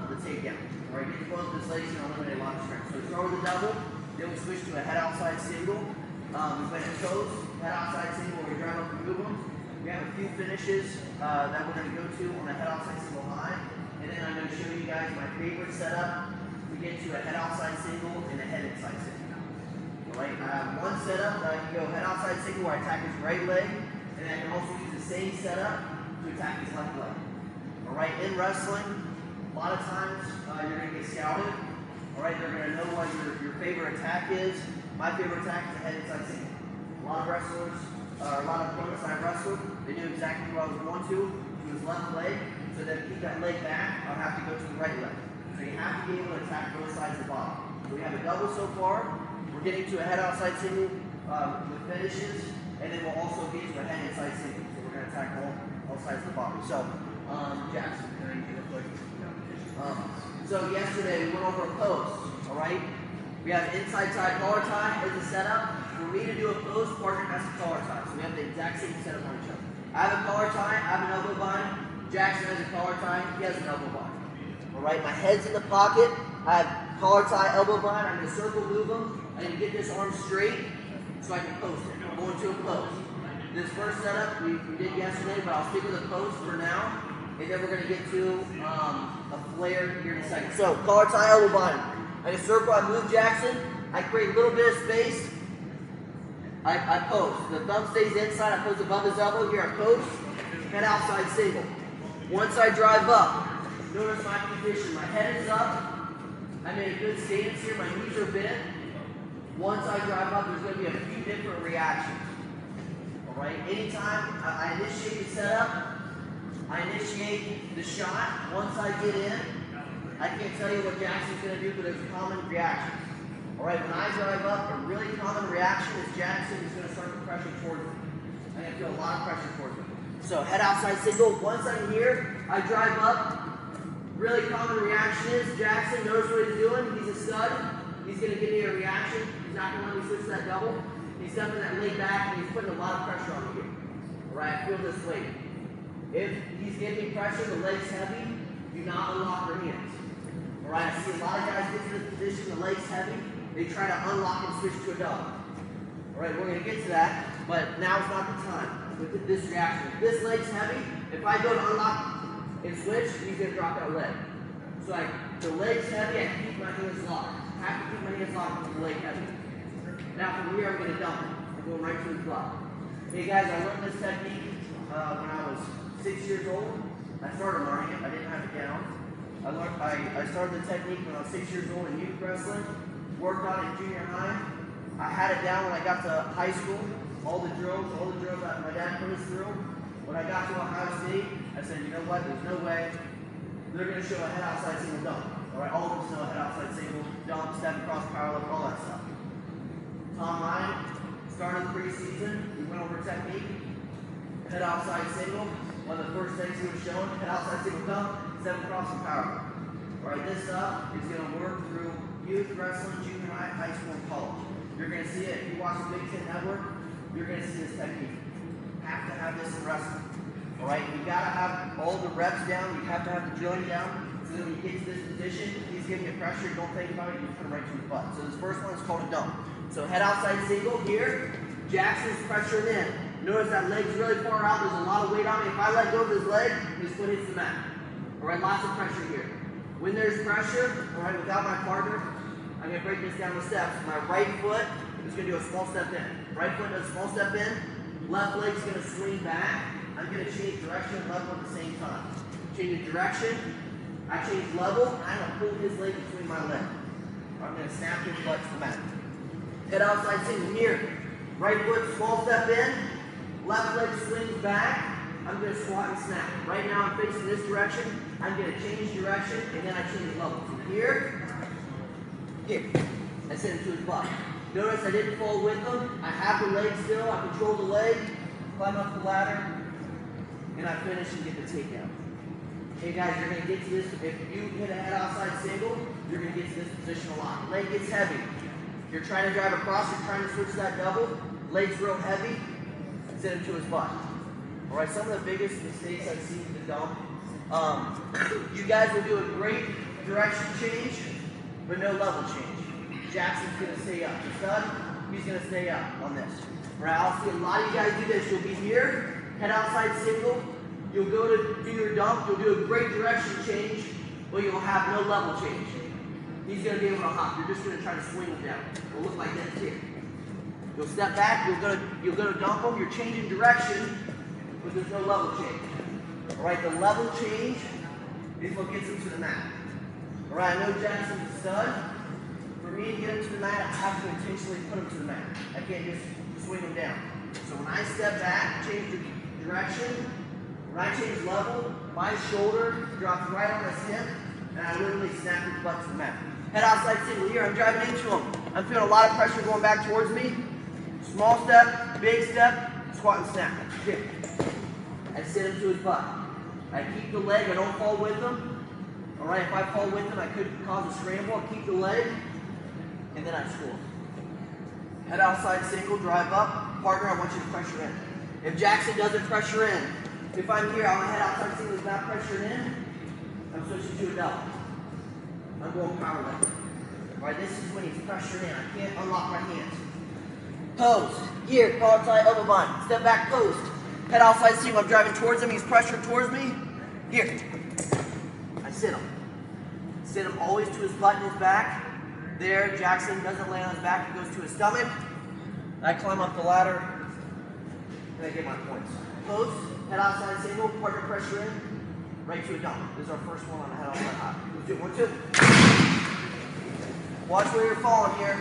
the takedown. All right, get the both of his legs and eliminate a lot of strength. So start with a double, then we switch to a head outside single. We plant toes, head outside single where we drive up and move them. We have a few finishes that we're going to go to on the head outside single high. And then I'm going to show you guys my favorite setup. We get to a head outside single and a head inside single. All right, I have one setup that I can go head outside single where I attack his right leg. And I can also use the same setup to attack his left leg. All right, in wrestling, a lot of times you're going to get scouted. All right, they're going to know what your favorite attack is. My favorite attack is a head inside single. A lot of wrestlers, a lot of opponents I wrestled, they knew exactly what I was going to his left leg. So that to keep that leg back, I'll have to go to the right leg. So you have to be able to attack both sides of the body. So we have a double so far. We're getting to a head outside single with finishes, and then we'll also get to a head inside single. So we're going to attack all sides of the body. So, Jackson, can I get a quick? So yesterday we went over a post, all right? We have inside tie, collar tie as a setup. For me to do a post, partner has a collar tie. So we have the exact same setup on each other. I have a collar tie, I have an elbow bind. Jackson has a collar tie, he has an elbow bind. All right, my head's in the pocket. I have collar tie, elbow bind. I'm going to circle move them. I need to get this arm straight so I can post it. I'm going to a post. This first setup we did yesterday, but I'll stick with a post for now. And then we're going to get to a flare here in a second. So, collar tie, elbow bind. I just circle, I move Jackson. I create a little bit of space. I post. The thumb stays inside. I post above his elbow. Here I post. Head outside single. Once I drive up, notice my position. My head is up. I'm in a good stance here. My knees are bent. Once I drive up, there's going to be a few different reactions. All right. Anytime I initiate the setup, I initiate the shot. Once I get in, I can't tell you what Jackson's going to do, but there's common reactions. All right, when I drive up, a really common reaction is Jackson is going to start to pressure towards me. I'm going to feel a lot of pressure towards me. So head outside single. Once I'm here, I drive up. Really common reaction is Jackson knows what he's doing. He's a stud. He's going to give me a reaction. He's not going to let me switch that double. He's stepping that leg back, and he's putting a lot of pressure on me here. All right, I feel this weight. If he's giving me pressure, the leg's heavy, do not unlock your hands. All right, I see a lot of guys get to this position, the leg's heavy, they try to unlock and switch to a double. All right, we're going to get to that, but now's not the time with this reaction. If this leg's heavy, if I go to unlock and switch, he's going to drop that leg. So the leg's heavy, I keep my hands locked. I have to keep my hands locked with the leg heavy. Now from here, I'm going to dump it. I'm going right to the block. Hey guys, I learned this technique when I was 6 years old. I started learning it. I didn't have it down. I started the technique when I was 6 years old in youth wrestling. Worked on it in junior high. I had it down when I got to high school. All the drills that my dad put us through. When I got to Ohio State, I said, you know what? There's no way they're going to show a head outside single dump. All right, all of them know a head outside single dump, step across, power lift, all that stuff. Tom Ryan started the preseason. We went over technique. Head outside single. One of the first things he was showing, head outside single dump, step across and power. All right, this stuff is going to work through youth wrestling, junior high, high school, and college. You're going to see it. If you watch the Big Ten Network, you're going to see this technique. You have to have this in wrestling. All right, you got to have all the reps down. You have to have the drilling down. So that when you get to this position, he's giving you pressure. Don't think about it. You put it right to the butt. So this first one is called a dump. So head outside single here. Jackson's pressuring in. Notice that leg's really far out. There's a lot of weight on me. If I let go of his leg, his foot hits the mat. All right, lots of pressure here. When there's pressure, all right, without my partner, I'm going to break this down the steps. My right foot is going to do a small step in. Right foot does a small step in. Left leg's going to swing back. I'm going to change direction and level at the same time. Change direction. I change level. I'm going to pull his leg between my legs. I'm going to snap his butt to the mat. Head outside single here. Right foot, small step in. Left leg swings back. I'm going to squat and snap. Right now I'm facing this direction. I'm going to change direction and then I change level. From here. I send him to his butt. Notice I didn't fall with him. I have the leg still. I control the leg. Climb up the ladder. And I finish and get the takedown. Hey guys, you're going to get to this. If you hit a head outside single, you're going to get to this position a lot. Leg gets heavy. You're trying to drive across, you're trying to switch that double. Leg's real heavy. Send him to his butt. All right, some of the biggest mistakes I've seen in the dump You guys will do a great direction change, but no level change. Jackson's gonna stay up. The stud, he's gonna stay up on this. Right, I'll see a lot of you guys do this. You'll be here, head outside single. You'll go to do your dump. You'll do a great direction change, but you'll have no level change. He's gonna be able to hop. You're just gonna try to swing him down. It'll look like this here. You'll step back. You'll go to dump him. You're changing direction, but there's no level change. All right, the level change is what gets him to the mat. All right, I know Jackson's a stud. For me to get him to the mat, I have to intentionally put him to the mat. I can't just swing him down. So when I step back, change the direction, when I change level, my shoulder drops right on his hip, and I literally snap his butt to the mat. Head outside single here, I'm driving into him. I'm feeling a lot of pressure going back towards me. Small step, big step, squat and snap. Here. I sit him to his butt. I keep the leg, I don't fall with him. All right, if I fall with him, I could cause a scramble. I keep the leg, and then I score. Head outside single, drive up. Partner, I want you to pressure in. If Jackson doesn't pressure in, if I'm here, I'm gonna head outside single, is not pressured in, I'm switching to a double. I'm going power left. All right, this is when he's pressured in. I can't unlock my hands. Pose. Here, call outside elbow bind. Step back, post. Head outside single, I'm driving towards him, he's pressured towards me. Here. I sit him. Sit him always to his butt and his back. There, Jackson doesn't land on his back, he goes to his stomach. I climb up the ladder, and I get my points. Post, head outside single, partner pressure in, right to a dump. This is our first one on the head outside hop. Let's do it, 1, 2. Watch where you're falling here.